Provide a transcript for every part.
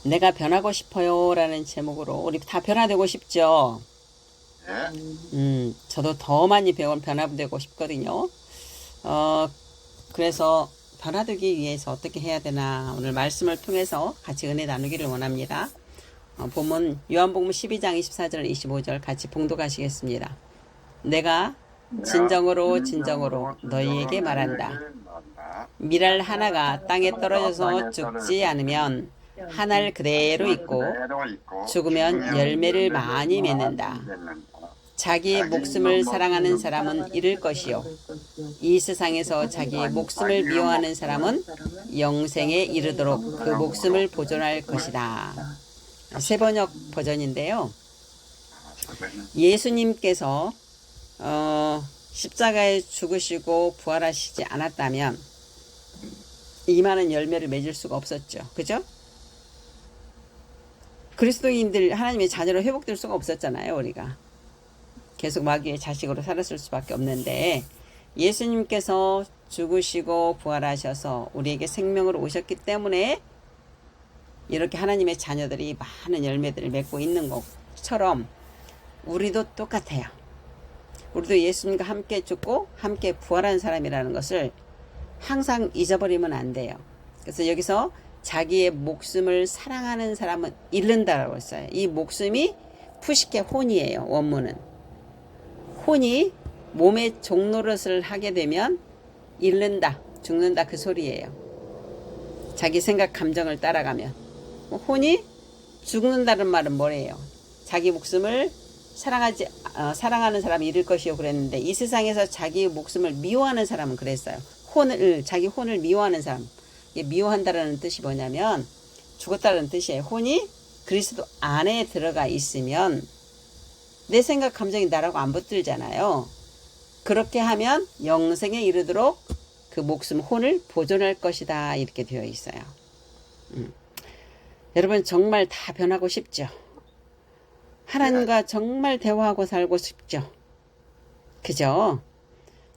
내가 변하고 싶어요 라는 제목으로 우리 다 변화되고 싶죠? 저도 더 많이 변화되고 싶거든요. 그래서 변화되기 위해서 어떻게 해야 되나 오늘 말씀을 통해서 같이 은혜 나누기를 원합니다. 본문 요한복음 12장 24절 25절 같이 봉독하시겠습니다. 내가 진정으로 너희에게 말한다. 밀알 하나가 땅에 떨어져서 죽지 않으면 한 알 그대로 있고 죽으면 열매를 많이 맺는다. 자기의 목숨을 사랑하는 사람은 잃을 것이요 이 세상에서 자기의 목숨을 미워하는 사람은 영생에 이르도록 그 목숨을 보존할 것이다. 세번역 버전인데요. 예수님께서 십자가에 죽으시고 부활하시지 않았다면 이 많은 열매를 맺을 수가 없었죠. 그죠? 그리스도인들 하나님의 자녀로 회복될 수가 없었잖아요. 우리가 계속 마귀의 자식으로 살았을 수밖에 없는데 예수님께서 죽으시고 부활하셔서 우리에게 생명으로 오셨기 때문에 이렇게 하나님의 자녀들이 많은 열매들을 맺고 있는 것처럼 우리도 똑같아요. 우리도 예수님과 함께 죽고 함께 부활한 사람이라는 것을 항상 잊어버리면 안 돼요. 그래서 여기서 자기의 목숨을 사랑하는 사람은 잃는다라고 했어요. 이 목숨이 푸시케 혼이에요. 원문은. 혼이 몸의 종노릇을 하게 되면 잃는다, 죽는다 그 소리예요. 자기 생각, 감정을 따라가면. 혼이 죽는다는 말은 뭐래요? 자기 목숨을 사랑하는 사람이 잃을 것이요 그랬는데 이 세상에서 자기 목숨을 미워하는 사람은 그랬어요. 자기 혼을 미워하는 사람. 미워한다라는 뜻이 뭐냐면 죽었다는 뜻이에요. 혼이 그리스도 안에 들어가 있으면 내 생각 감정이 나라고 안 붙들잖아요. 그렇게 하면 영생에 이르도록 그 목숨 혼을 보존할 것이다 이렇게 되어 있어요. 여러분 정말 다 변하고 싶죠? 하나님과 정말 대화하고 살고 싶죠? 그죠?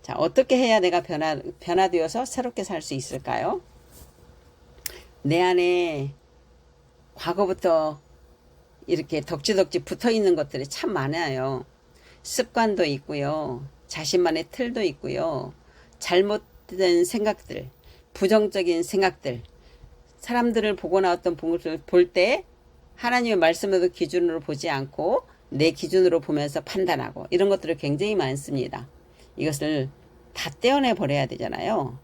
자, 어떻게 해야 내가 변화되어서 새롭게 살 수 있을까요? 내 안에 과거부터 이렇게 덕지덕지 붙어 있는 것들이 참 많아요. 습관도 있고요. 자신만의 틀도 있고요. 잘못된 생각들, 부정적인 생각들, 사람들을 보거나 어떤 것을 볼 때 하나님의 말씀에도 기준으로 보지 않고 내 기준으로 보면서 판단하고 이런 것들이 굉장히 많습니다. 이것을 다 떼어내 버려야 되잖아요.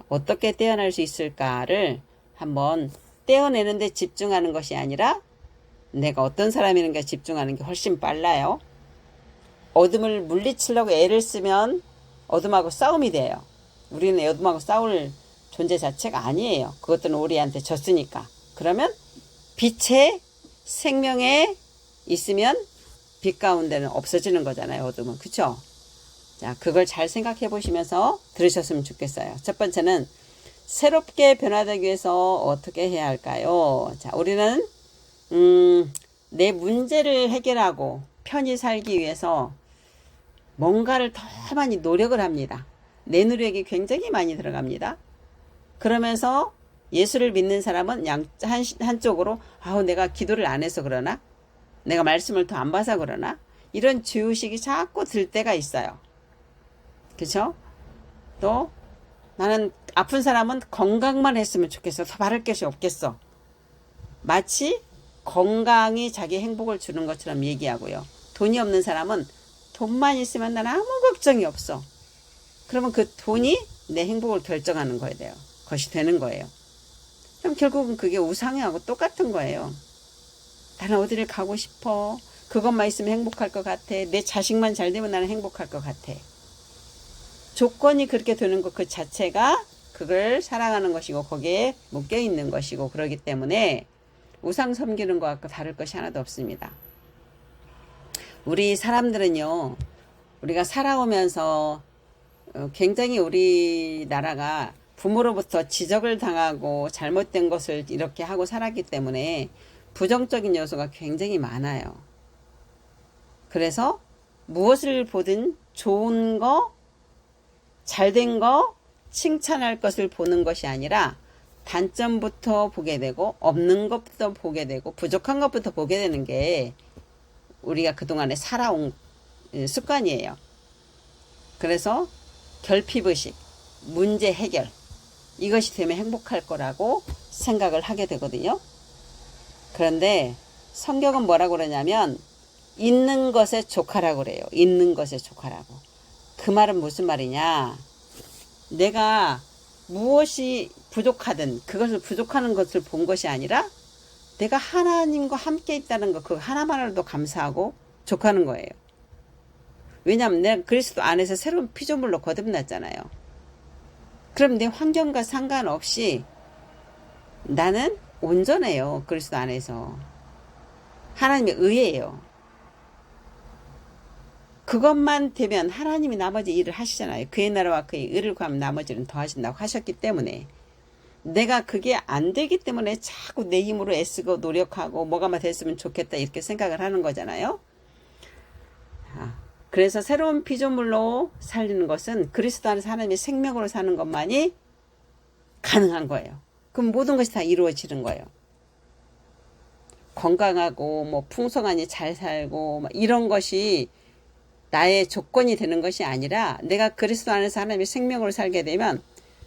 어떻게 떼어낼 수 있을까를 한번 떼어내는데 집중하는 것이 아니라 내가 어떤 사람이는가 집중하는 게 훨씬 빨라요. 어둠을 물리치려고 애를 쓰면 어둠하고 싸움이 돼요. 우리는 어둠하고 싸울 존재 자체가 아니에요. 그것들은 우리한테 졌으니까. 그러면 빛의 생명에 있으면 빛 가운데는 없어지는 거잖아요. 어둠은. 그쵸? 자, 그걸 잘 생각해 보시면서 들으셨으면 좋겠어요. 첫 번째는 새롭게 변화되기 위해서 어떻게 해야 할까요? 자, 우리는 내 문제를 해결하고 편히 살기 위해서 뭔가를 더 많이 노력을 합니다. 내 노력이 굉장히 많이 들어갑니다. 그러면서 예수를 믿는 사람은 한쪽으로 내가 기도를 안 해서 그러나? 내가 말씀을 더 안 봐서 그러나? 이런 죄의식이 자꾸 들 때가 있어요. 그쵸? 또 나는 아픈 사람은 건강만 했으면 좋겠어. 더 바랄 것이 없겠어. 마치 건강이 자기 행복을 주는 것처럼 얘기하고요. 돈이 없는 사람은 돈만 있으면 난 아무 걱정이 없어. 그러면 그 돈이 내 행복을 결정하는 거에 돼요. 것이 되는 거예요. 그럼 결국은 그게 우상향하고 똑같은 거예요. 나는 어디를 가고 싶어. 그것만 있으면 행복할 것 같아. 내 자식만 잘 되면 나는 행복할 것 같아. 조건이 그렇게 되는 것 그 자체가 그걸 사랑하는 것이고 거기에 묶여 있는 것이고 그러기 때문에 우상 섬기는 것과 다를 것이 하나도 없습니다. 우리 사람들은요. 우리가 살아오면서 굉장히 우리나라가 부모로부터 지적을 당하고 잘못된 것을 이렇게 하고 살았기 때문에 부정적인 요소가 굉장히 많아요. 그래서 무엇을 보든 좋은 거, 잘된 거, 칭찬할 것을 보는 것이 아니라 단점부터 보게 되고 없는 것부터 보게 되고 부족한 것부터 보게 되는 게 우리가 그동안에 살아온 습관이에요. 그래서 결핍의식, 문제 해결 이것이 되면 행복할 거라고 생각을 하게 되거든요. 그런데 성경은 뭐라고 그러냐면 있는 것에 족하라고 그래요. 있는 것에 족하라고. 그 말은 무슨 말이냐. 내가 무엇이 부족하든 그것을 부족하는 것을 본 것이 아니라 내가 하나님과 함께 있다는 것, 그 하나만으로도 감사하고 족하는 거예요. 왜냐하면 내가 그리스도 안에서 새로운 피조물로 거듭났잖아요. 그럼 내 환경과 상관없이 나는 온전해요. 그리스도 안에서. 하나님의 의예요. 그것만 되면 하나님이 나머지 일을 하시잖아요. 그의 나라와 그의 의를 구하면 나머지는 더하신다고 하셨기 때문에 내가 그게 안 되기 때문에 자꾸 내 힘으로 애쓰고 노력하고 뭐가 됐으면 좋겠다 이렇게 생각을 하는 거잖아요. 그래서 새로운 피조물로 살리는 것은 그리스도 안에서 하나님의 생명으로 사는 것만이 가능한 거예요. 그럼 모든 것이 다 이루어지는 거예요. 건강하고 뭐 풍성하니 잘 살고 이런 것이 나의 조건이 되는 것이 아니라 내가 그리스도 안에서 하나님의 생명으로 살게 되면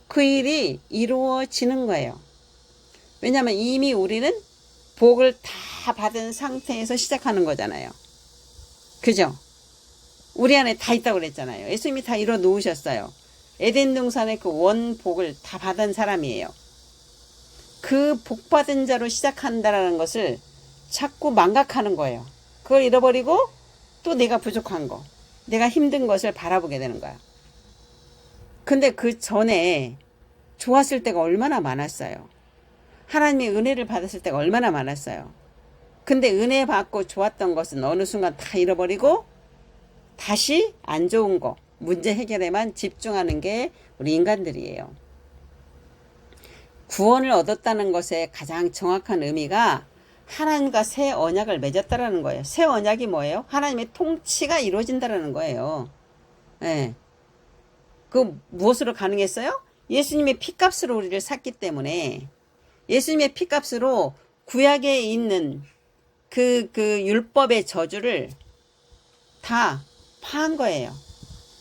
그 일이 이루어지는 거예요. 왜냐하면 이미 우리는 복을 다 받은 상태에서 시작하는 거잖아요. 그죠? 우리 안에 다 있다고 그랬잖아요. 예수님이 다 이뤄 놓으셨어요. 에덴 동산의 그 원복을 다 받은 사람이에요. 그 복 받은 자로 시작한다라는 것을 자꾸 망각하는 거예요. 그걸 잃어버리고 또 내가 부족한 거, 내가 힘든 것을 바라보게 되는 거야. 근데 그 전에 좋았을 때가 얼마나 많았어요. 하나님의 은혜를 받았을 때가 얼마나 많았어요. 근데 은혜 받고 좋았던 것은 어느 순간 다 잃어버리고 다시 안 좋은 거, 문제 해결에만 집중하는 게 우리 인간들이에요. 구원을 얻었다는 것의 가장 정확한 의미가 하나님과 새 언약을 맺었다라는 거예요. 새 언약이 뭐예요? 하나님의 통치가 이루어진다라는 거예요. 네. 그 무엇으로 가능했어요? 예수님의 피값으로 우리를 샀기 때문에 예수님의 피값으로 구약에 있는 그 율법의 저주를 다 파한 거예요.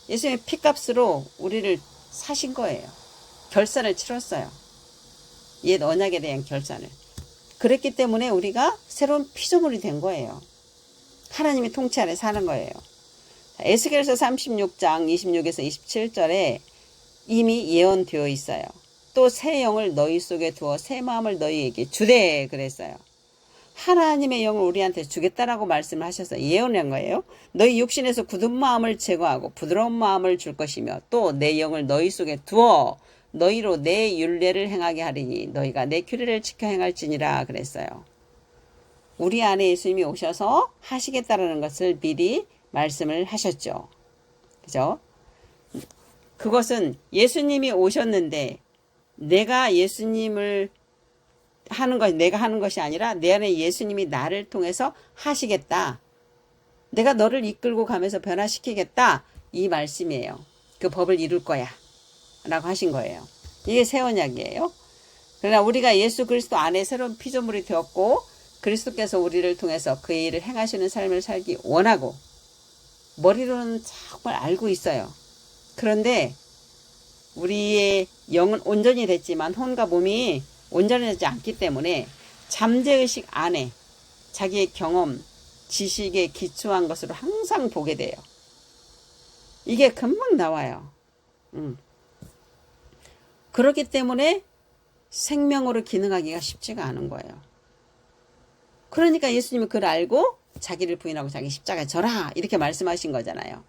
예수님의 피값으로 우리를 사신 거예요. 결산을 치렀어요. 옛 언약에 대한 결산을. 그랬기 때문에 우리가 새로운 피조물이 된 거예요. 하나님의 통치 아래 사는 거예요. 에스겔서 36장 26에서 27절에 이미 예언되어 있어요. 또 새 영을 너희 속에 두어 새 마음을 너희에게 주되 그랬어요. 하나님의 영을 우리한테 주겠다라고 말씀을 하셔서 예언한 거예요. 너희 육신에서 굳은 마음을 제거하고 부드러운 마음을 줄 것이며 또 내 영을 너희 속에 두어 너희로 내 율례를 행하게 하리니 너희가 내 규례를 지켜 행할지니라 그랬어요. 우리 안에 예수님이 오셔서 하시겠다라는 것을 미리 말씀을 하셨죠. 그죠? 그것은 예수님이 오셨는데 내가 예수님을 하는 것이 내가 하는 것이 아니라 내 안에 예수님이 나를 통해서 하시겠다. 내가 너를 이끌고 가면서 변화시키겠다. 이 말씀이에요. 그 법을 이룰 거야. 라고 하신 거예요. 이게 새 언약이에요. 그러나 우리가 예수 그리스도 안에 새로운 피조물이 되었고 그리스도께서 우리를 통해서 그의 일을 행하시는 삶을 살기 원하고 머리로는 정말 알고 있어요. 그런데 우리의 영은 온전히 됐지만 혼과 몸이 온전하지 않기 때문에 잠재의식 안에 자기의 경험, 지식에 기초한 것으로 항상 보게 돼요. 이게 금방 나와요. 그렇기 때문에 생명으로 기능하기가 쉽지가 않은 거예요. 그러니까 예수님은 그걸 알고 자기를 부인하고 자기 십자가에 져라 이렇게 말씀하신 거잖아요.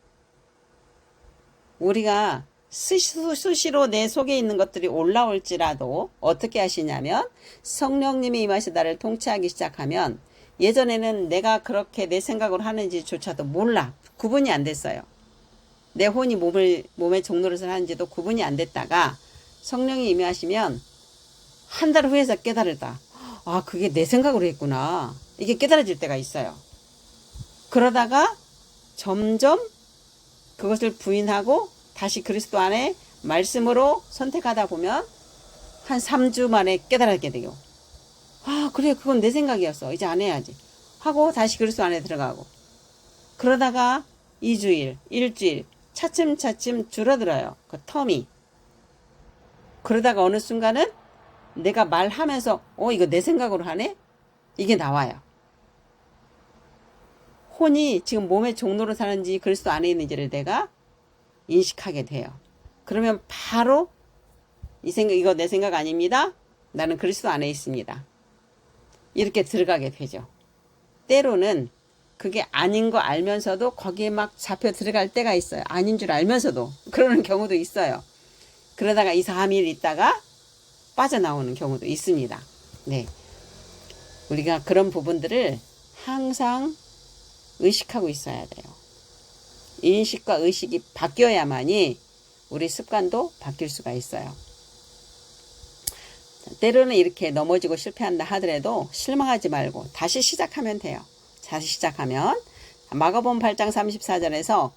우리가 수시로 내 속에 있는 것들이 올라올지라도 어떻게 하시냐면 성령님이 임하시 나를 통치하기 시작하면 예전에는 내가 그렇게 내 생각으로 하는지조차도 몰라. 구분이 안 됐어요. 내 혼이 몸의 종노릇을 하는지도 구분이 안 됐다가 성령이 임하시면 한 달 후에서 깨달을다. 아, 그게 내 생각으로 했구나. 이게 깨달아질 때가 있어요. 그러다가 점점 그것을 부인하고 다시 그리스도 안에 말씀으로 선택하다 보면 한 3주 만에 깨달았게 돼요. 아, 그래, 그건 내 생각이었어. 이제 안 해야지. 하고 다시 그리스도 안에 들어가고. 그러다가 2주일, 일주일, 차츰차츰 줄어들어요. 그 텀이. 그러다가 어느 순간은 내가 말하면서, 이거 내 생각으로 하네? 이게 나와요. 혼이 지금 몸의 종로로 사는지 그리스도 안에 있는지를 내가 인식하게 돼요. 그러면 바로 이거 내 생각 아닙니다. 나는 그리스도 안에 있습니다. 이렇게 들어가게 되죠. 때로는 그게 아닌 거 알면서도 거기에 막 잡혀 들어갈 때가 있어요. 아닌 줄 알면서도. 그러는 경우도 있어요. 그러다가 2, 3일 있다가 빠져나오는 경우도 있습니다. 네. 우리가 그런 부분들을 항상 의식하고 있어야 돼요. 인식과 의식이 바뀌어야만이 우리 습관도 바뀔 수가 있어요. 때로는 이렇게 넘어지고 실패한다 하더라도 실망하지 말고 다시 시작하면 돼요. 다시 시작하면 마가복음 8장 34절에서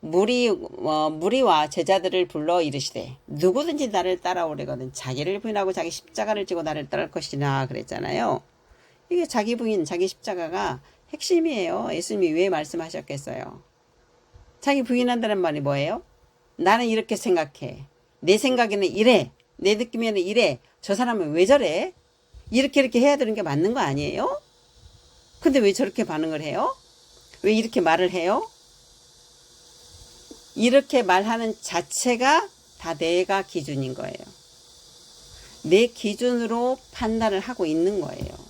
무리와 제자들을 불러 이르시되 누구든지 나를 따라오려거든 자기를 부인하고 자기 십자가를 지고 나를 따를 것이나 그랬잖아요. 이게 자기 부인, 자기 십자가가 핵심이에요. 예수님이 왜 말씀하셨겠어요? 자기 부인한다는 말이 뭐예요? 나는 이렇게 생각해. 내 생각에는 이래. 내 느낌에는 이래. 저 사람은 왜 저래? 이렇게 해야 되는 게 맞는 거 아니에요? 근데 왜 저렇게 반응을 해요? 왜 이렇게 말을 해요? 이렇게 말하는 자체가 다 내가 기준인 거예요. 내 기준으로 판단을 하고 있는 거예요.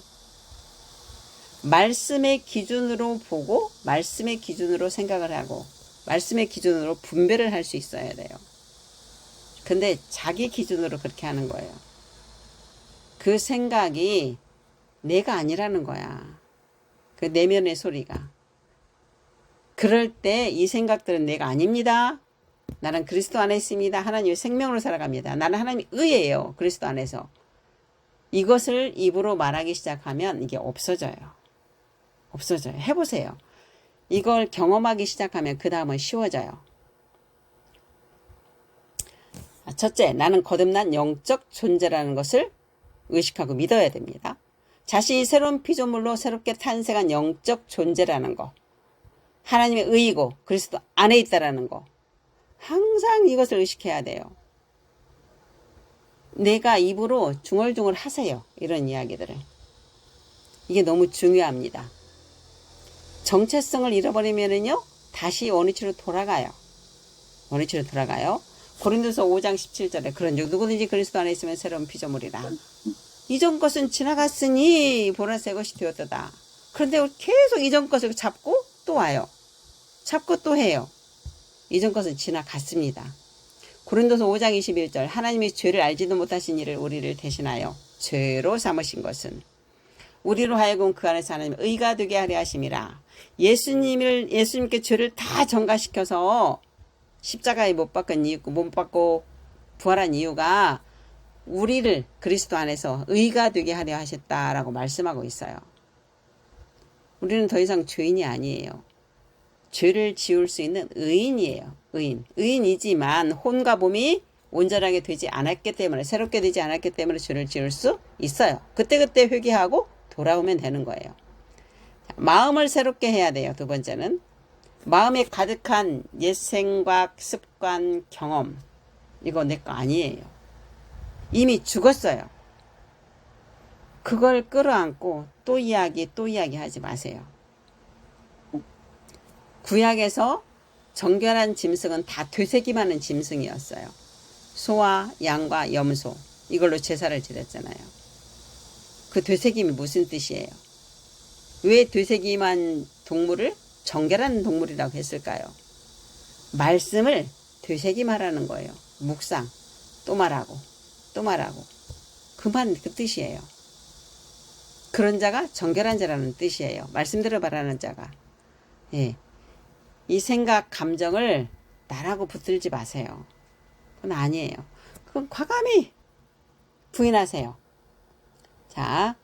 말씀의 기준으로 보고 말씀의 기준으로 생각을 하고 말씀의 기준으로 분별을 할 수 있어야 돼요. 근데 자기 기준으로 그렇게 하는 거예요. 그 생각이 내가 아니라는 거야. 그 내면의 소리가. 그럴 때 이 생각들은 내가 아닙니다. 나는 그리스도 안에 있습니다. 하나님의 생명으로 살아갑니다. 나는 하나님의 의예요. 그리스도 안에서. 이것을 입으로 말하기 시작하면 이게 없어져요. 없어져요. 해보세요. 이걸 경험하기 시작하면 그 다음은 쉬워져요. 첫째, 나는 거듭난 영적 존재라는 것을 의식하고 믿어야 됩니다. 자신이 새로운 피조물로 새롭게 탄생한 영적 존재라는 거. 하나님의 의이고 그리스도 안에 있다라는 거. 항상 이것을 의식해야 돼요. 내가 입으로 중얼중얼 하세요. 이런 이야기들을. 이게 너무 중요합니다. 정체성을 잃어버리면은요, 다시 원위치로 돌아가요. 원위치로 돌아가요. 고린도서 5장 17절에 그런즉 누구든지 그리스도 안에 있으면 새로운 피조물이라. 이전 것은 지나갔으니 보라 새 것이 되었도다. 그런데 계속 이전 것을 잡고 또 와요. 잡고 또 해요. 이전 것은 지나갔습니다. 고린도서 5장 21절 하나님이 죄를 알지도 못하신 이를 우리를 대신하여 죄로 삼으신 것은 우리로 하여금 그 안에서 하나님의 의가 되게 하려 하심이라. 예수님께 죄를 다 전가시켜서 십자가에 못 박고 부활한 이유가 우리를 그리스도 안에서 의가 되게 하려 하셨다라고 말씀하고 있어요. 우리는 더 이상 죄인이 아니에요. 죄를 지울 수 있는 의인이에요. 의인이지만 혼과 몸이 온전하게 되지 않았기 때문에 새롭게 되지 않았기 때문에 죄를 지을 수 있어요. 그때그때 회개하고 돌아오면 되는 거예요. 마음을 새롭게 해야 돼요. 두 번째는 마음에 가득한 옛 생각, 습관, 경험 이거 내 거 아니에요. 이미 죽었어요. 그걸 끌어안고 또 이야기 하지 마세요. 구약에서 정결한 짐승은 다 되새김하는 짐승이었어요. 소와 양과 염소 이걸로 제사를 드렸잖아요. 그 되새김이 무슨 뜻이에요? 왜 되새김한 동물을 정결한 동물이라고 했을까요? 말씀을 되새김하라는 거예요. 묵상 또 말하고 그 뜻이에요. 그런 자가 정결한 자라는 뜻이에요. 말씀대로 말하는 자가. 예. 이 생각, 감정을 나라고 붙들지 마세요. 그건 아니에요. 그건 과감히 부인하세요. 자,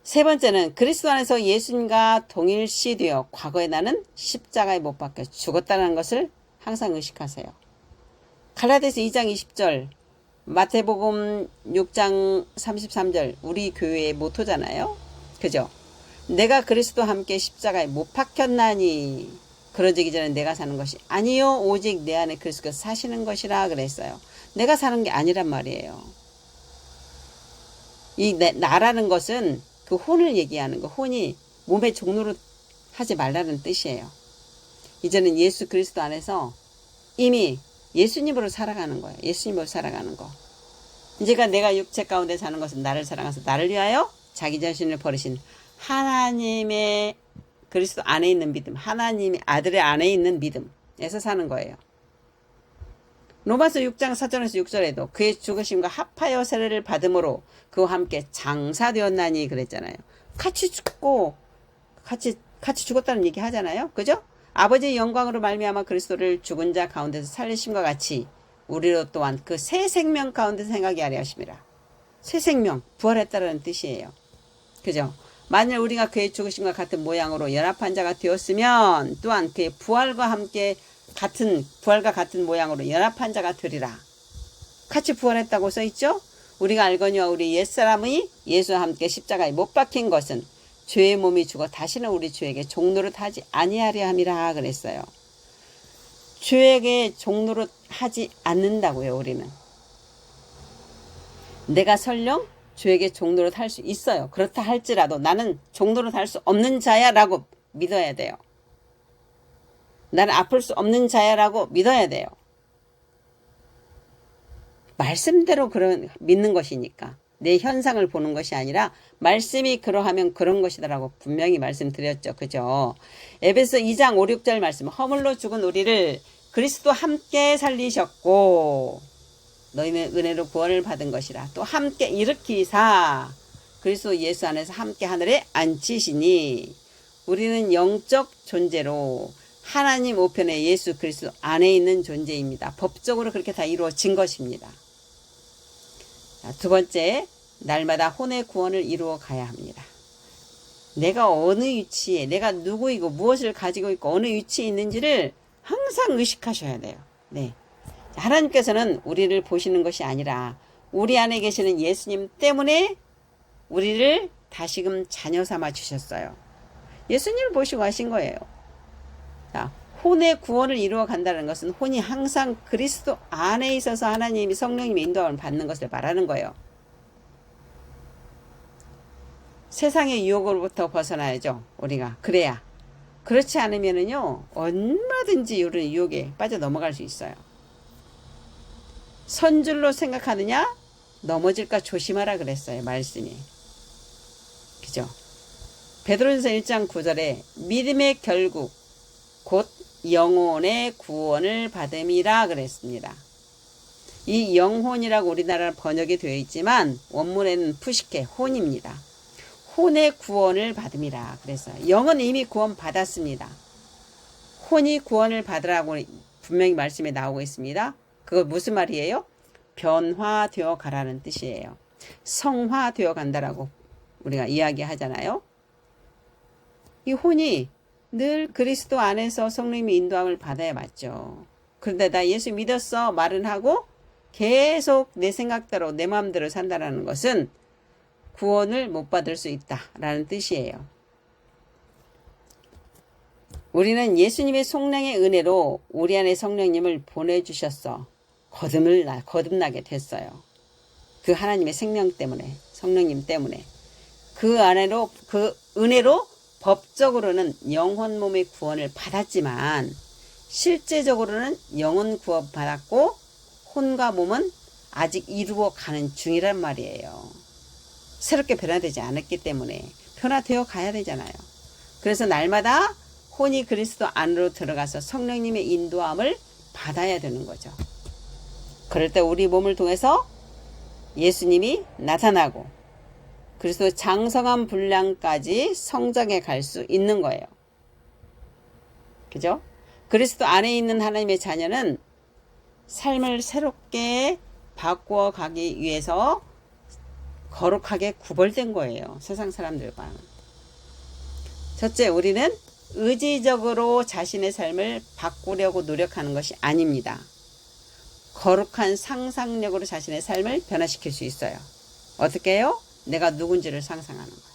세 번째는 그리스도 안에서 예수님과 동일시되어 과거에 나는 십자가에 못 박혀 죽었다는 것을 항상 의식하세요. 갈라디아서 2장 20절 마태복음 6장 33절 우리 교회의 모토잖아요. 그죠? 내가 그리스도와 함께 십자가에 못 박혔나니 그러지기 전에 내가 사는 것이 아니요 오직 내 안에 그리스도께서 사시는 것이라 그랬어요. 내가 사는 게 아니란 말이에요. 이 나라는 것은 그 혼을 얘기하는 거. 혼이 몸의 종로로 하지 말라는 뜻이에요. 이제는 예수 그리스도 안에서 이미 예수님으로 살아가는 거예요. 예수님으로 살아가는 거. 이제가 내가 육체 가운데 사는 것은 나를 사랑해서 나를 위하여 자기 자신을 버리신 하나님의 그리스도 안에 있는 믿음, 하나님의 아들의 안에 있는 믿음에서 사는 거예요. 로마서 6장 4절에서 6절에도 그의 죽으심과 합하여 세례를 받음으로 그와 함께 장사되었나니 그랬잖아요. 같이 죽고 같이 죽었다는 얘기 하잖아요. 그죠? 아버지의 영광으로 말미암아 그리스도를 죽은 자 가운데서 살리심과 같이 우리로 또한 그 새 생명 가운데 생각이 하려 하심이라. 새 생명, 부활했다는 뜻이에요. 그죠? 만일 우리가 그의 죽으심과 같은 모양으로 연합한 자가 되었으면 또한 그의 부활과 같은 모양으로 연합한 자가 되리라. 같이 부활했다고 써있죠? 우리가 알거니와 우리 옛사람의 예수와 함께 십자가에 못 박힌 것은 죄의 몸이 죽어 다시는 우리 죄에게 종노릇 하지 아니하려 함이라 그랬어요. 죄에게 종노릇 하지 않는다고요. 우리는. 내가 설령 죄에게 종노릇 할 수 있어요. 그렇다 할지라도 나는 종노릇 할 수 없는 자야 라고 믿어야 돼요. 나는 아플 수 없는 자야 라고 믿어야 돼요. 말씀대로 믿는 것이니까. 내 현상을 보는 것이 아니라 말씀이 그러하면 그런 것이다라고 분명히 말씀드렸죠. 그죠? 에베소 2장 5, 6절 말씀. 허물로 죽은 우리를 그리스도 함께 살리셨고 너희는 은혜로 구원을 받은 것이라. 또 함께 일으키사 그리스도 예수 안에서 함께 하늘에 앉히시니 우리는 영적 존재로 하나님 우편에 예수 그리스도 안에 있는 존재입니다. 법적으로 그렇게 다 이루어진 것입니다. 두 번째, 날마다 혼의 구원을 이루어 가야 합니다. 내가 어느 위치에, 내가 누구이고 무엇을 가지고 있고 어느 위치에 있는지를 항상 의식하셔야 돼요. 네. 하나님께서는 우리를 보시는 것이 아니라 우리 안에 계시는 예수님 때문에 우리를 다시금 자녀 삼아 주셨어요. 예수님을 보시고 하신 거예요. 자, 혼의 구원을 이루어 간다는 것은 혼이 항상 그리스도 안에 있어서 하나님이 성령님의 인도함을 받는 것을 말하는 거예요. 세상의 유혹으로부터 벗어나야죠. 우리가. 그래야. 그렇지 않으면은요. 얼마든지 이런 유혹에 빠져 넘어갈 수 있어요. 선줄로 생각하느냐? 넘어질까 조심하라 그랬어요. 말씀이. 그죠? 베드로전서 1장 9절에 믿음의 결국 곧 영혼의 구원을 받음이라 그랬습니다. 이 영혼이라고 우리나라 번역이 되어 있지만 원문에는 푸시케 혼입니다. 혼의 구원을 받음이라 그랬어요. 영은 이미 구원 받았습니다. 혼이 구원을 받으라고 분명히 말씀에 나오고 있습니다. 그거 무슨 말이에요? 변화되어 가라는 뜻이에요. 성화되어 간다라고 우리가 이야기하잖아요. 이 혼이 늘 그리스도 안에서 성령님의 인도함을 받아야 맞죠. 그런데 나 예수 믿었어 말은 하고 계속 내 생각대로 내 마음대로 산다라는 것은 구원을 못 받을 수 있다라는 뜻이에요. 우리는 예수님의 성령의 은혜로 우리 안에 성령님을 보내주셨어. 거듭나게 됐어요. 그 하나님의 생명 때문에, 성령님 때문에. 그 은혜로 법적으로는 영혼 몸의 구원을 받았지만 실제적으로는 영혼 구원 받았고 혼과 몸은 아직 이루어가는 중이란 말이에요. 새롭게 변화되지 않았기 때문에 변화되어 가야 되잖아요. 그래서 날마다 혼이 그리스도 안으로 들어가서 성령님의 인도함을 받아야 되는 거죠. 그럴 때 우리 몸을 통해서 예수님이 나타나고 그리스도 장성한 분량까지 성장해 갈 수 있는 거예요. 그죠? 그리스도 안에 있는 하나님의 자녀는 삶을 새롭게 바꾸어 가기 위해서 거룩하게 구별된 거예요. 세상 사람들과. 첫째, 우리는 의지적으로 자신의 삶을 바꾸려고 노력하는 것이 아닙니다. 거룩한 상상력으로 자신의 삶을 변화시킬 수 있어요. 어떻게 해요? 내가 누군지를 상상하는 거예요.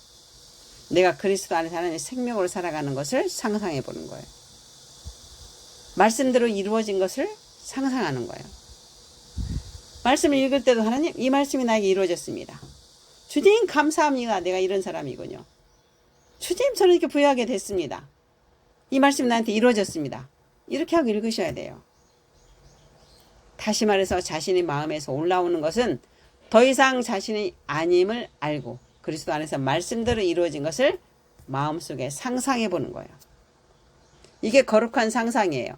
내가 그리스도 안에서 하나님의 생명으로 살아가는 것을 상상해 보는 거예요. 말씀대로 이루어진 것을 상상하는 거예요. 말씀을 읽을 때도 하나님, 이 말씀이 나에게 이루어졌습니다. 주님 감사합니다. 내가 이런 사람이군요. 주님 저는 이렇게 부유하게 됐습니다. 이 말씀이 나한테 이루어졌습니다. 이렇게 하고 읽으셔야 돼요. 다시 말해서 자신의 마음에서 올라오는 것은 더 이상 자신이 아님을 알고 그리스도 안에서 말씀대로 이루어진 것을 마음속에 상상해 보는 거예요. 이게 거룩한 상상이에요.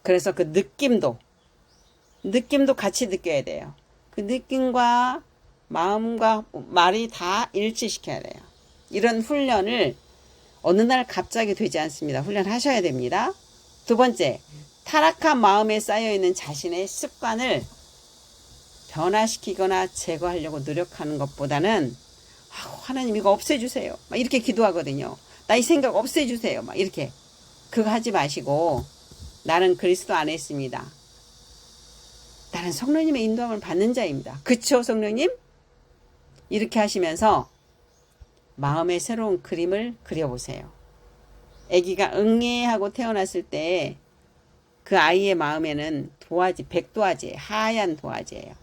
그래서 그 느낌도 같이 느껴야 돼요. 그 느낌과 마음과 말이 다 일치시켜야 돼요. 이런 훈련을 어느 날 갑자기 되지 않습니다. 훈련하셔야 됩니다. 두 번째, 타락한 마음에 쌓여있는 자신의 습관을 변화시키거나 제거하려고 노력하는 것보다는 하나님 이거 없애주세요. 막 이렇게 기도하거든요. 나 이 생각 없애주세요. 막 이렇게. 그거 하지 마시고 나는 그리스도 안에 있습니다. 나는 성령님의 인도함을 받는 자입니다. 그쵸 성령님? 이렇게 하시면서 마음의 새로운 그림을 그려보세요. 아기가 응애하고 태어났을 때 그 아이의 마음에는 도화지, 백도화지예요. 하얀 도화지예요.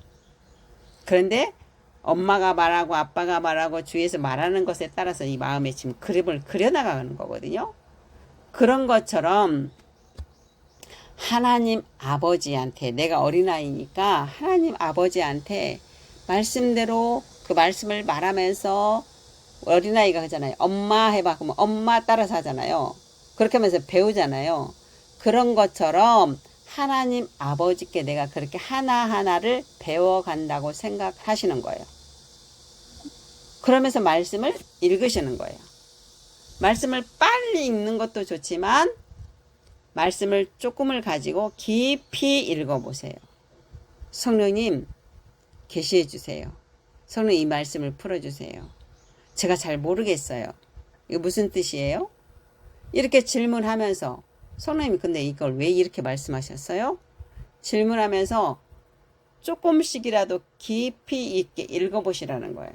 그런데 엄마가 말하고 아빠가 말하고 주위에서 말하는 것에 따라서 이 마음에 지금 그림을 그려나가는 거거든요. 그런 것처럼 하나님 아버지한테, 내가 어린아이니까 하나님 아버지한테 말씀대로 그 말씀을 말하면서, 어린아이가 하잖아요. 엄마 해봐. 그러면 엄마 따라서 하잖아요. 그렇게 하면서 배우잖아요. 그런 것처럼 하나님 아버지께 내가 그렇게 하나하나를 배워간다고 생각하시는 거예요. 그러면서 말씀을 읽으시는 거예요. 말씀을 빨리 읽는 것도 좋지만 말씀을 조금을 가지고 깊이 읽어보세요. 성령님 계시해 주세요. 성령님 이 말씀을 풀어주세요. 제가 잘 모르겠어요. 이거 무슨 뜻이에요? 이렇게 질문하면서 성령님이 근데 이걸 왜 이렇게 말씀하셨어요? 질문하면서 조금씩이라도 깊이 있게 읽어보시라는 거예요.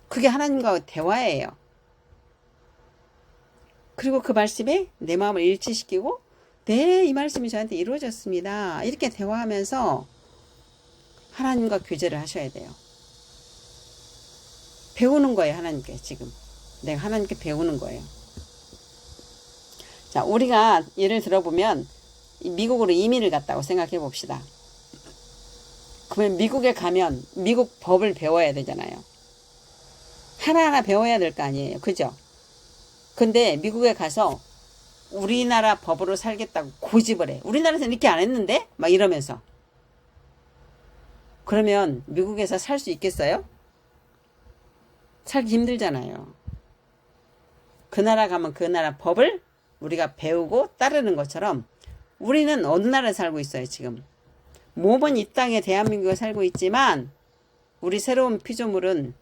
그게 하나님과 대화예요. 그리고 그 말씀에 내 마음을 일치시키고 네, 이 말씀이 저한테 이루어졌습니다. 이렇게 대화하면서 하나님과 교제를 하셔야 돼요. 배우는 거예요. 하나님께 지금. 내가 하나님께 배우는 거예요. 자, 우리가 예를 들어보면 미국으로 이민을 갔다고 생각해 봅시다. 그러면 미국에 가면 미국 법을 배워야 되잖아요. 하나하나 배워야 될 거 아니에요. 그죠? 근데 미국에 가서 우리나라 법으로 살겠다고 고집을 해. 우리나라에서는 이렇게 안 했는데? 막 이러면서. 그러면 미국에서 살 수 있겠어요? 살기 힘들잖아요. 그 나라 가면 그 나라 법을 우리가 배우고 따르는 것처럼 우리는 어느 나라에 살고 있어요, 지금. 몸은 이 땅에 대한민국에 살고 있지만 우리 새로운 피조물은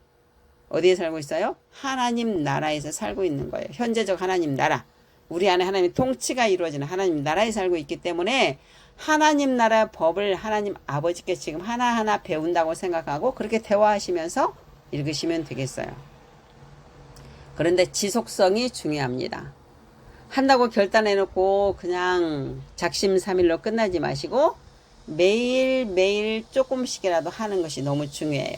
어디에 살고 있어요? 하나님 나라에서 살고 있는 거예요. 현재적 하나님 나라. 우리 안에 하나님의 통치가 이루어지는 하나님 나라에 살고 있기 때문에 하나님 나라의 법을 하나님 아버지께 지금 하나하나 배운다고 생각하고 그렇게 대화하시면서 읽으시면 되겠어요. 그런데 지속성이 중요합니다. 한다고 결단해놓고 그냥 작심삼일로 끝나지 마시고 매일매일 조금씩이라도 하는 것이 너무 중요해요.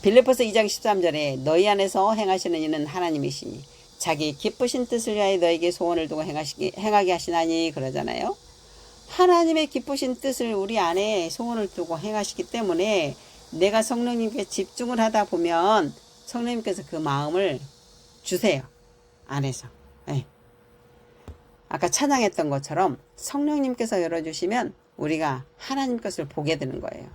빌립보서 2장 13절에 너희 안에서 행하시는 이는 하나님이시니 자기 기쁘신 뜻을 위하여 너에게 소원을 두고 행하게 하시나니 그러잖아요. 하나님의 기쁘신 뜻을 우리 안에 소원을 두고 행하시기 때문에 내가 성령님께 집중을 하다 보면 성령님께서 그 마음을 주세요. 안에서. 네. 아까 찬양했던 것처럼 성령님께서 열어주시면 우리가 하나님 것을 보게 되는 거예요.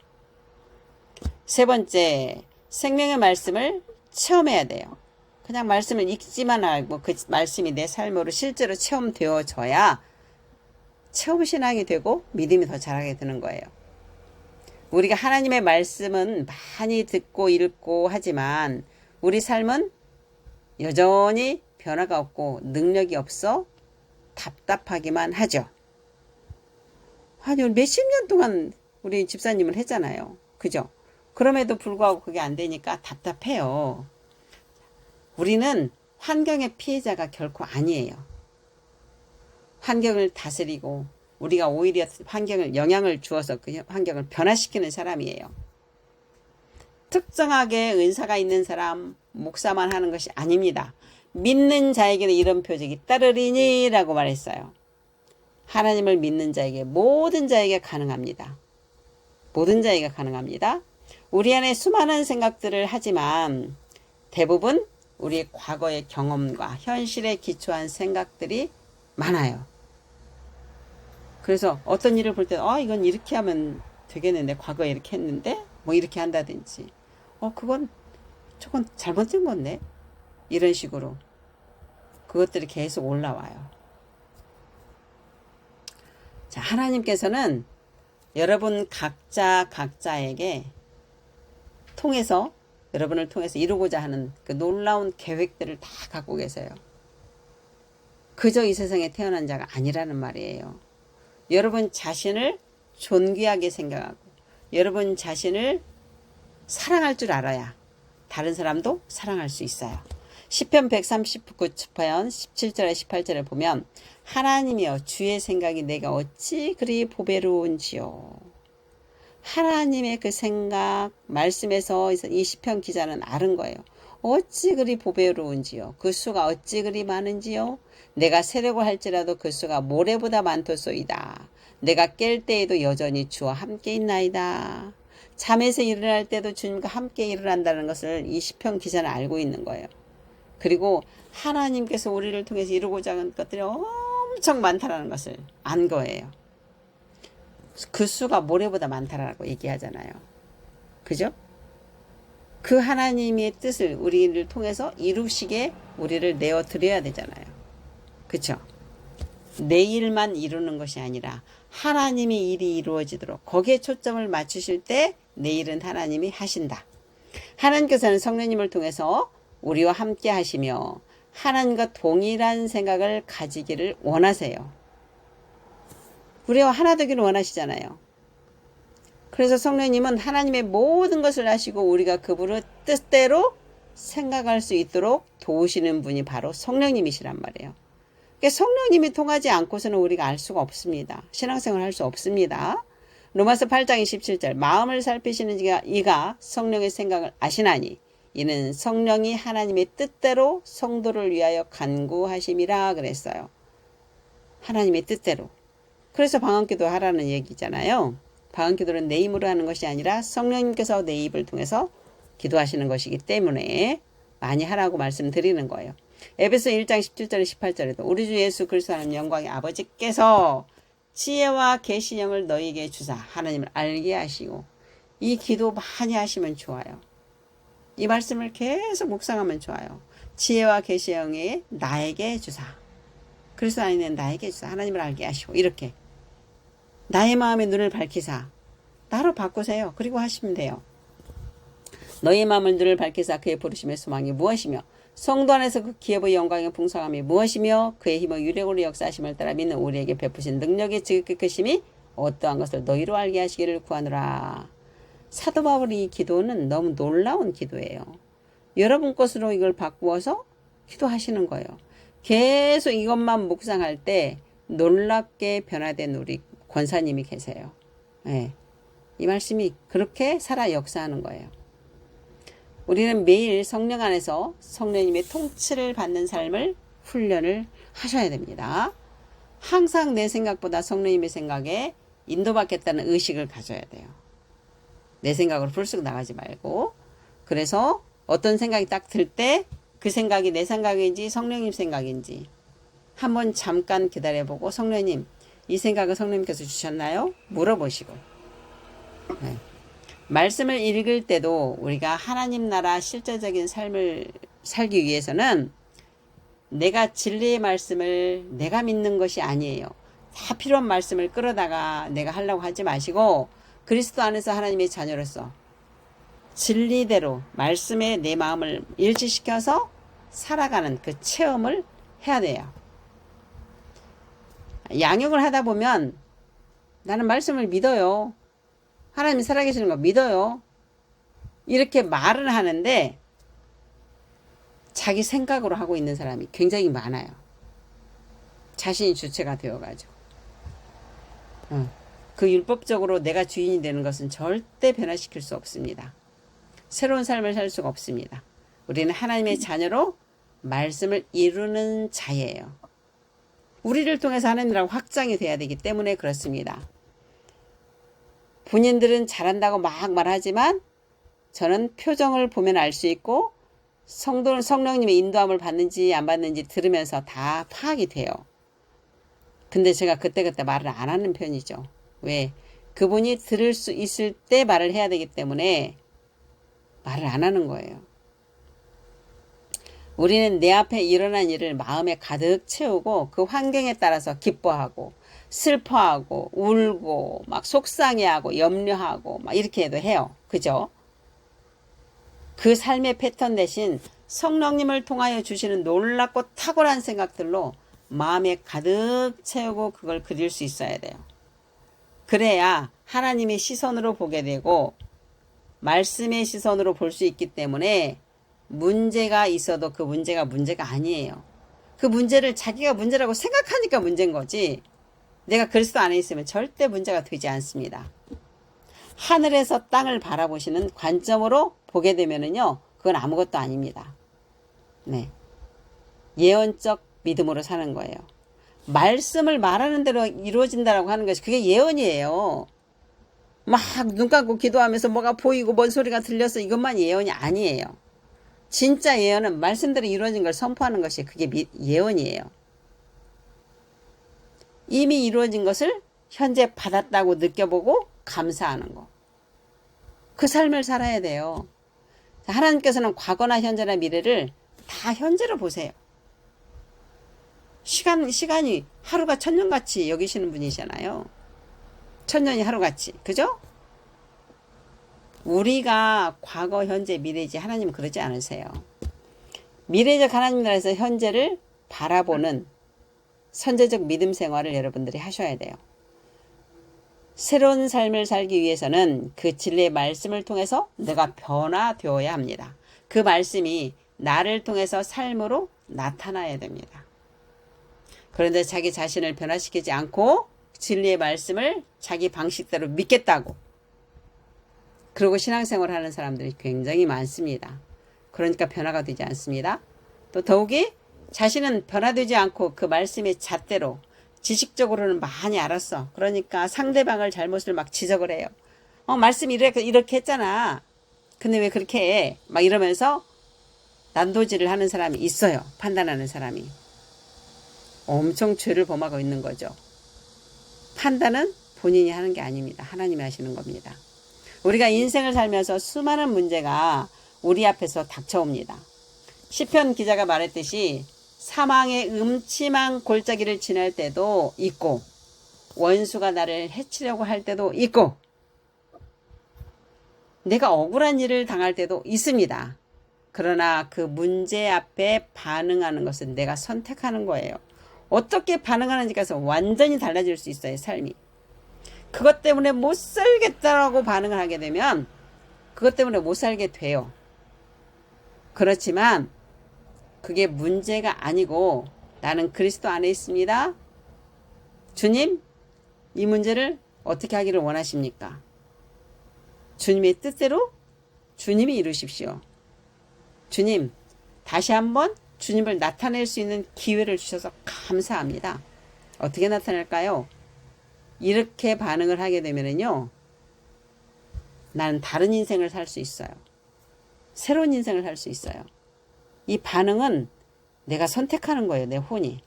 세 번째, 생명의 말씀을 체험해야 돼요. 그냥 말씀을 읽지만 알고 그 말씀이 내 삶으로 실제로 체험되어져야 체험신앙이 되고 믿음이 더 자라게 되는 거예요. 우리가 하나님의 말씀은 많이 듣고 읽고 하지만 우리 삶은 여전히 변화가 없고 능력이 없어 답답하기만 하죠. 아니, 몇십 년 동안 우리 집사님을 했잖아요. 그죠? 그럼에도 불구하고 그게 안 되니까 답답해요. 우리는 환경의 피해자가 결코 아니에요. 환경을 다스리고 우리가 오히려 환경을 영향을 주어서 그 환경을 변화시키는 사람이에요. 특정하게 은사가 있는 사람, 목사만 하는 것이 아닙니다. 믿는 자에게는 이런 표적이 따르리니 라고 말했어요. 하나님을 믿는 자에게 모든 자에게 가능합니다. 모든 자에게 가능합니다. 우리 안에 수많은 생각들을 하지만 대부분 우리의 과거의 경험과 현실에 기초한 생각들이 많아요. 그래서 어떤 일을 볼 때 이건 이렇게 하면 되겠는데 과거에 이렇게 했는데 뭐 이렇게 한다든지 저건 잘못된 건데 이런 식으로 그것들이 계속 올라와요. 자, 하나님께서는 여러분 각자에게 여러분을 통해서 이루고자 하는 그 놀라운 계획들을 다 갖고 계세요. 그저 이 세상에 태어난 자가 아니라는 말이에요. 여러분 자신을 존귀하게 생각하고 여러분 자신을 사랑할 줄 알아야 다른 사람도 사랑할 수 있어요. 시편 139편 17절에 18절에 보면 하나님이여 주의 생각이 내가 어찌 그리 보배로운지요. 하나님의 그 생각 말씀에서 이 시편 기자는 아는 거예요. 어찌 그리 보배로운지요. 그 수가 어찌 그리 많은지요. 내가 세려고 할지라도 그 수가 모래보다 많도소이다. 내가 깰 때에도 여전히 주와 함께 있나이다. 잠에서 일어날 때도 주님과 함께 일어난다는 것을 이 시편 기자는 알고 있는 거예요. 그리고 하나님께서 우리를 통해서 이루고자 하는 것들이 엄청 많다는 것을 안 거예요. 그 수가 모래보다 많다라고 얘기하잖아요. 그죠? 그 하나님의 뜻을 우리를 통해서 이루시게 우리를 내어 드려야 되잖아요. 그쵸? 내 일만 이루는 것이 아니라 하나님의 일이 이루어지도록 거기에 초점을 맞추실 때 내 일은 하나님이 하신다. 하나님께서는 성령님을 통해서 우리와 함께 하시며 하나님과 동일한 생각을 가지기를 원하세요. 우리와 하나 되기를 원하시잖아요. 그래서 성령님은 하나님의 모든 것을 아시고 우리가 그분의 뜻대로 생각할 수 있도록 도우시는 분이 바로 성령님이시란 말이에요. 그러니까 성령님이 통하지 않고서는 우리가 알 수가 없습니다. 신앙생활을 할 수 없습니다. 로마서 8장 27절 마음을 살피시는 이가 성령의 생각을 아시나니 이는 성령이 하나님의 뜻대로 성도를 위하여 간구하심이라 그랬어요. 하나님의 뜻대로. 그래서 방언기도 하라는 얘기잖아요. 방언기도는 내 힘으로 하는 것이 아니라 성령님께서 내 입을 통해서 기도하시는 것이기 때문에 많이 하라고 말씀드리는 거예요. 에베소 1장 17절 18절에도 우리 주 예수 그리스도 하나님 영광의 아버지께서 지혜와 계시령을 너희에게 주사 하나님을 알게 하시고 이 기도 많이 하시면 좋아요. 이 말씀을 계속 묵상하면 좋아요. 지혜와 계시령이 나에게 주사 그리스도 안에 나에게 주사 하나님을 알게 하시고 이렇게 나의 마음의 눈을 밝히사 나로 바꾸세요. 그리고 하시면 돼요. 너의 마음을 눈을 밝히사 그의 부르심의 소망이 무엇이며 성도 안에서 그 기업의 영광의 풍성함이 무엇이며 그의 힘의 유력으로 역사하심을 따라 믿는 우리에게 베푸신 능력의 지극히 크심이 어떠한 것을 너희로 알게 하시기를 구하노라. 사도 바울의 이 기도는 너무 놀라운 기도예요. 여러분 것으로 이걸 바꾸어서 기도하시는 거예요. 계속 이것만 묵상할 때 놀랍게 변화된 우리 권사님이 계세요. 네. 이 말씀이 그렇게 살아 역사하는 거예요. 우리는 매일 성령 안에서 성령님의 통치를 받는 삶을 훈련을 하셔야 됩니다. 항상 내 생각보다 성령님의 생각에 인도받겠다는 의식을 가져야 돼요. 내 생각으로 불쑥 나가지 말고. 그래서 어떤 생각이 딱 들 때 그 생각이 내 생각인지 성령님 생각인지 한번 잠깐 기다려보고 성령님 이 생각을 성령님께서 주셨나요? 물어보시고. 네. 말씀을 읽을 때도 우리가 하나님 나라 실제적인 삶을 살기 위해서는 내가 진리의 말씀을 내가 믿는 것이 아니에요. 다 필요한 말씀을 끌어다가 내가 하려고 하지 마시고 그리스도 안에서 하나님의 자녀로서 진리대로 말씀에 내 마음을 일치시켜서 살아가는 그 체험을 해야 돼요. 양육을 하다 보면 나는 말씀을 믿어요. 하나님이 살아계시는 거 믿어요. 이렇게 말은 하는데 자기 생각으로 하고 있는 사람이 굉장히 많아요. 자신이 주체가 되어가지고. 그 율법적으로 내가 주인이 되는 것은 절대 변화시킬 수 없습니다. 새로운 삶을 살 수가 없습니다. 우리는 하나님의 자녀로 말씀을 이루는 자예요. 우리를 통해서 하나님이라고 확장이 돼야 되기 때문에 그렇습니다. 본인들은 잘한다고 막 말하지만 저는 표정을 보면 알 수 있고 성령님의 인도함을 받는지 안 받는지 들으면서 다 파악이 돼요. 근데 제가 그때그때 말을 안 하는 편이죠. 왜? 그분이 들을 수 있을 때 말을 해야 되기 때문에 말을 안 하는 거예요. 우리는 내 앞에 일어난 일을 마음에 가득 채우고 그 환경에 따라서 기뻐하고 슬퍼하고 울고 막 속상해하고 염려하고 막 이렇게 해요. 그죠? 그 삶의 패턴 대신 성령님을 통하여 주시는 놀랍고 탁월한 생각들로 마음에 가득 채우고 그걸 그릴 수 있어야 돼요. 그래야 하나님의 시선으로 보게 되고 말씀의 시선으로 볼 수 있기 때문에 문제가 있어도 그 문제가 아니에요. 그 문제를 자기가 문제라고 생각하니까 문제인 거지 내가 그리스도 안에 있으면 절대 문제가 되지 않습니다. 하늘에서 땅을 바라보시는 관점으로 보게 되면은요, 그건 아무것도 아닙니다. 네. 예언적 믿음으로 사는 거예요. 말씀을 말하는 대로 이루어진다라고 하는 것이 그게 예언이에요. 막 눈 감고 기도하면서 뭐가 보이고 뭔 소리가 들려서 이것만 예언이 아니에요. 진짜 예언은 말씀대로 이루어진 걸 선포하는 것이 그게 예언이에요. 이미 이루어진 것을 현재 받았다고 느껴보고 감사하는 거. 그 삶을 살아야 돼요. 하나님께서는 과거나 현재나 미래를 다 현재로 보세요. 시간이 하루가 천년같이 여기시는 분이잖아요. 천년이 하루같이. 그죠? 우리가 과거, 현재, 미래지 하나님은 그러지 않으세요. 미래적 하나님 나라에서 현재를 바라보는 선제적 믿음 생활을 여러분들이 하셔야 돼요. 새로운 삶을 살기 위해서는 그 진리의 말씀을 통해서 내가 변화되어야 합니다. 그 말씀이 나를 통해서 삶으로 나타나야 됩니다. 그런데 자기 자신을 변화시키지 않고 진리의 말씀을 자기 방식대로 믿겠다고 그러고 신앙생활을 하는 사람들이 굉장히 많습니다. 그러니까 변화가 되지 않습니다. 또 더욱이 자신은 변화되지 않고 그 말씀의 잣대로 지식적으로는 많이 알았어. 그러니까 상대방을 잘못을 막 지적을 해요. 말씀이 이렇게 했잖아. 근데 왜 그렇게 해? 막 이러면서 난도질을 하는 사람이 있어요. 판단하는 사람이. 엄청 죄를 범하고 있는 거죠. 판단은 본인이 하는 게 아닙니다. 하나님이 하시는 겁니다. 우리가 인생을 살면서 수많은 문제가 우리 앞에서 닥쳐옵니다. 시편 기자가 말했듯이 사망의 음침한 골짜기를 지날 때도 있고 원수가 나를 해치려고 할 때도 있고 내가 억울한 일을 당할 때도 있습니다. 그러나 그 문제 앞에 반응하는 것은 내가 선택하는 거예요. 어떻게 반응하는지가서 완전히 달라질 수 있어요. 삶이. 그것 때문에 못 살겠다라고 반응을 하게 되면 그것 때문에 못 살게 돼요. 그렇지만 그게 문제가 아니고 나는 그리스도 안에 있습니다. 주님, 이 문제를 어떻게 하기를 원하십니까? 주님의 뜻대로 주님이 이루십시오. 주님, 다시 한번 주님을 나타낼 수 있는 기회를 주셔서 감사합니다. 어떻게 나타낼까요? 이렇게 반응을 하게 되면요, 나는 다른 인생을 살 수 있어요. 새로운 인생을 살 수 있어요. 이 반응은 내가 선택하는 거예요. 내 혼이.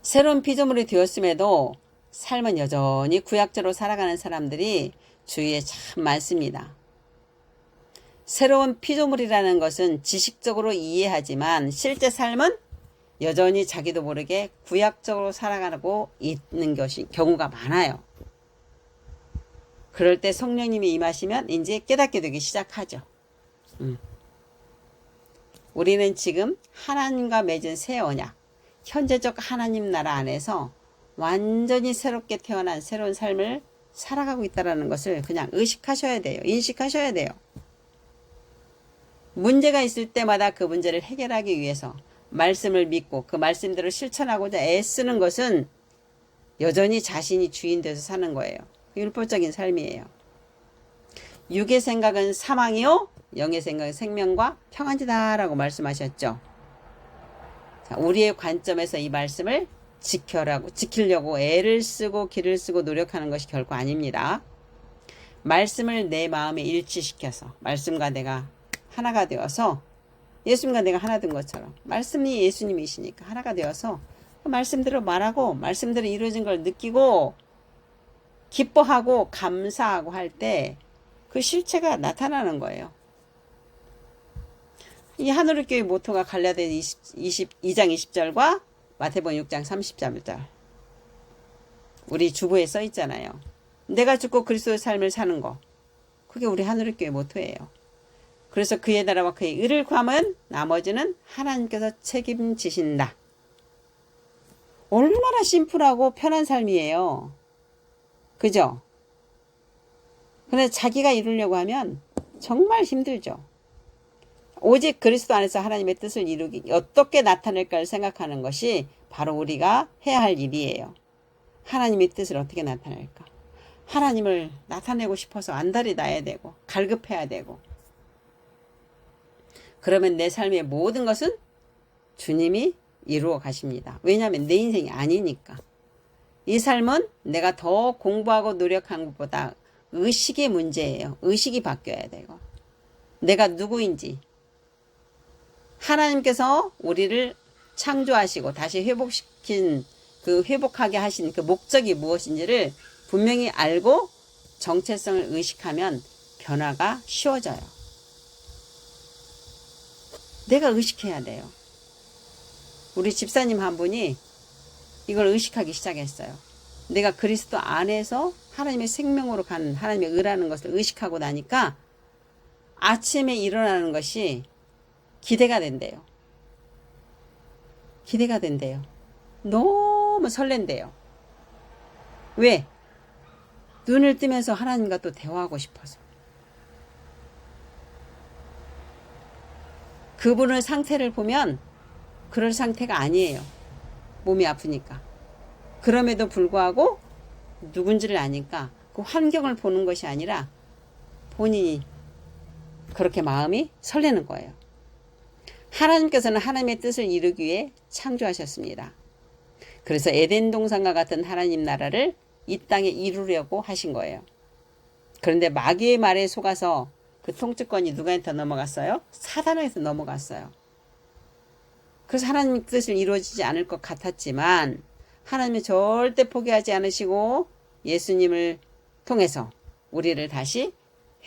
새로운 피조물이 되었음에도 삶은 여전히 구약적으로 살아가는 사람들이 주위에 참 많습니다. 새로운 피조물이라는 것은 지식적으로 이해하지만 실제 삶은 여전히 자기도 모르게 구약적으로 살아가고 있는 경우가 많아요. 그럴 때 성령님이 임하시면 이제 깨닫게 되기 시작하죠. 우리는 지금 하나님과 맺은 새 언약, 현재적 하나님 나라 안에서 완전히 새롭게 태어난 새로운 삶을 살아가고 있다는 것을 그냥 의식하셔야 돼요. 인식하셔야 돼요. 문제가 있을 때마다 그 문제를 해결하기 위해서 말씀을 믿고 그 말씀대로 실천하고자 애쓰는 것은 여전히 자신이 주인 돼서 사는 거예요. 율법적인 삶이에요. 육의 생각은 사망이요 영의 생각은 생명과 평안이다라고 말씀하셨죠. 자, 우리의 관점에서 이 말씀을 지키려고 애를 쓰고 기를 쓰고 노력하는 것이 결코 아닙니다. 말씀을 내 마음에 일치시켜서 말씀과 내가 하나가 되어서 예수님과 내가 하나 된 것처럼 말씀이 예수님이시니까 하나가 되어서 그 말씀대로 말하고 말씀대로 이루어진 걸 느끼고 기뻐하고 감사하고 할 때 그 실체가 나타나는 거예요. 이 하늘의 교회 모토가 갈라디아 2장 20절과 마태복음 6장 30절 우리 주보에 써 있잖아요. 내가 죽고 그리스도의 삶을 사는 거 그게 우리 하늘의 교회 모토예요. 그래서 그의 나라와 그의 의를 구하면 나머지는 하나님께서 책임지신다. 얼마나 심플하고 편한 삶이에요. 그죠? 근데 자기가 이루려고 하면 정말 힘들죠. 오직 그리스도 안에서 하나님의 뜻을 이루기 어떻게 나타낼까를 생각하는 것이 바로 우리가 해야 할 일이에요. 하나님의 뜻을 어떻게 나타낼까? 하나님을 나타내고 싶어서 안달이 나야 되고 갈급해야 되고 그러면 내 삶의 모든 것은 주님이 이루어 가십니다. 왜냐하면 내 인생이 아니니까. 이 삶은 내가 더 공부하고 노력한 것보다 의식의 문제예요. 의식이 바뀌어야 되고 내가 누구인지 하나님께서 우리를 창조하시고 다시 회복하게 하신 그 목적이 무엇인지를 분명히 알고 정체성을 의식하면 변화가 쉬워져요. 내가 의식해야 돼요. 우리 집사님 한 분이 이걸 의식하기 시작했어요. 내가 그리스도 안에서 하나님의 생명으로 가는 하나님의 의라는 것을 의식하고 나니까 아침에 일어나는 것이 기대가 된대요. 기대가 된대요. 너무 설렌대요. 왜? 눈을 뜨면서 하나님과 또 대화하고 싶어서. 그분의 상태를 보면 그럴 상태가 아니에요. 몸이 아프니까. 그럼에도 불구하고 누군지를 아니까 그 환경을 보는 것이 아니라 본인이 그렇게 마음이 설레는 거예요. 하나님께서는 하나님의 뜻을 이루기 위해 창조하셨습니다. 그래서 에덴 동산과 같은 하나님 나라를 이 땅에 이루려고 하신 거예요. 그런데 마귀의 말에 속아서 그 통치권이 누구한테 넘어갔어요? 사단에서 넘어갔어요. 그래서 하나님의 뜻을 이루어지지 않을 것 같았지만 하나님이 절대 포기하지 않으시고 예수님을 통해서 우리를 다시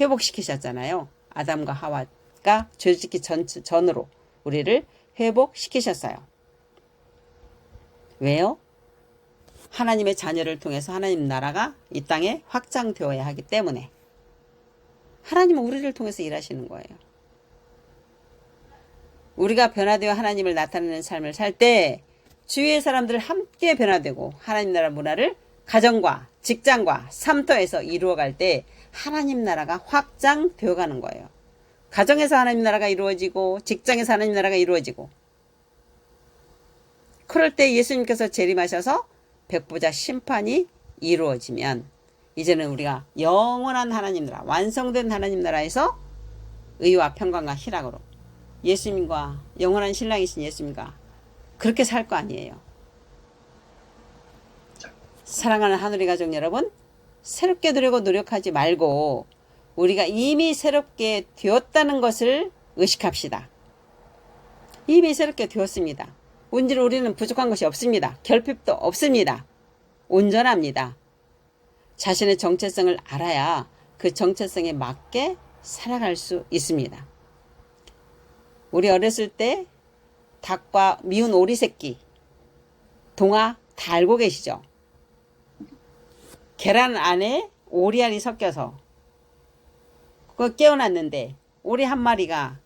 회복시키셨잖아요. 아담과 하와가 죄짓기 전으로 우리를 회복시키셨어요. 왜요? 하나님의 자녀를 통해서 하나님 나라가 이 땅에 확장되어야 하기 때문에 하나님은 우리를 통해서 일하시는 거예요. 우리가 변화되어 하나님을 나타내는 삶을 살 때 주위의 사람들 함께 변화되고 하나님 나라 문화를 가정과 직장과 삶터에서 이루어갈 때 하나님 나라가 확장되어 가는 거예요. 가정에서 하나님 나라가 이루어지고 직장에서 하나님 나라가 이루어지고 그럴 때 예수님께서 재림하셔서 백보자 심판이 이루어지면 이제는 우리가 영원한 하나님 나라, 완성된 하나님 나라에서 의와 평강과 희락으로 예수님과 영원한 신랑이신 예수님과 그렇게 살 거 아니에요. 사랑하는 하늘의 가족 여러분, 새롭게 되려고 노력하지 말고 우리가 이미 새롭게 되었다는 것을 의식합시다. 이미 새롭게 되었습니다. 온전히 우리는 부족한 것이 없습니다. 결핍도 없습니다. 온전합니다. 자신의 정체성을 알아야 그 정체성에 맞게 살아갈 수 있습니다. 우리 어렸을 때 닭과 미운 오리 새끼, 동화 다 알고 계시죠? 계란 안에 오리알이 섞여서 그거 깨어났는데 오리 한 마리가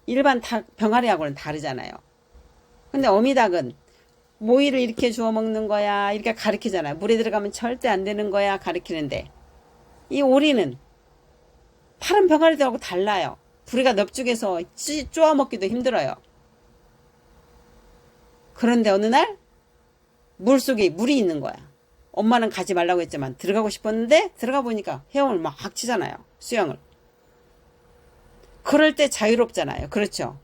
일반 닭 병아리하고는 다르잖아요. 근데 어미닭은 모이를 이렇게 주워 먹는 거야. 이렇게 가르치잖아요. 물에 들어가면 절대 안 되는 거야. 가르치는데. 이 오리는 파란 병아리들하고 달라요. 부리가 넙죽해서 쪼아 먹기도 힘들어요. 그런데 어느 날 물속에 물이 있는 거야. 엄마는 가지 말라고 했지만 들어가고 싶었는데 들어가 보니까 헤엄을 막 치잖아요. 수영을. 그럴 때 자유롭잖아요. 그렇죠.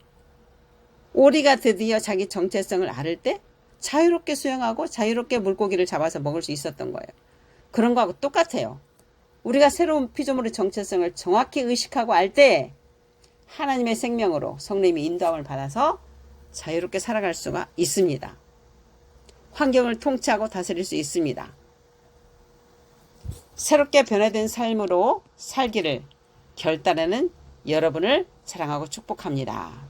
오리가 드디어 자기 정체성을 앓을 때 자유롭게 수영하고 자유롭게 물고기를 잡아서 먹을 수 있었던 거예요. 그런 거하고 똑같아요. 우리가 새로운 피조물의 정체성을 정확히 의식하고 알 때 하나님의 생명으로 성령님의 인도함을 받아서 자유롭게 살아갈 수가 있습니다. 환경을 통치하고 다스릴 수 있습니다. 새롭게 변화된 삶으로 살기를 결단하는 여러분을 사랑하고 축복합니다.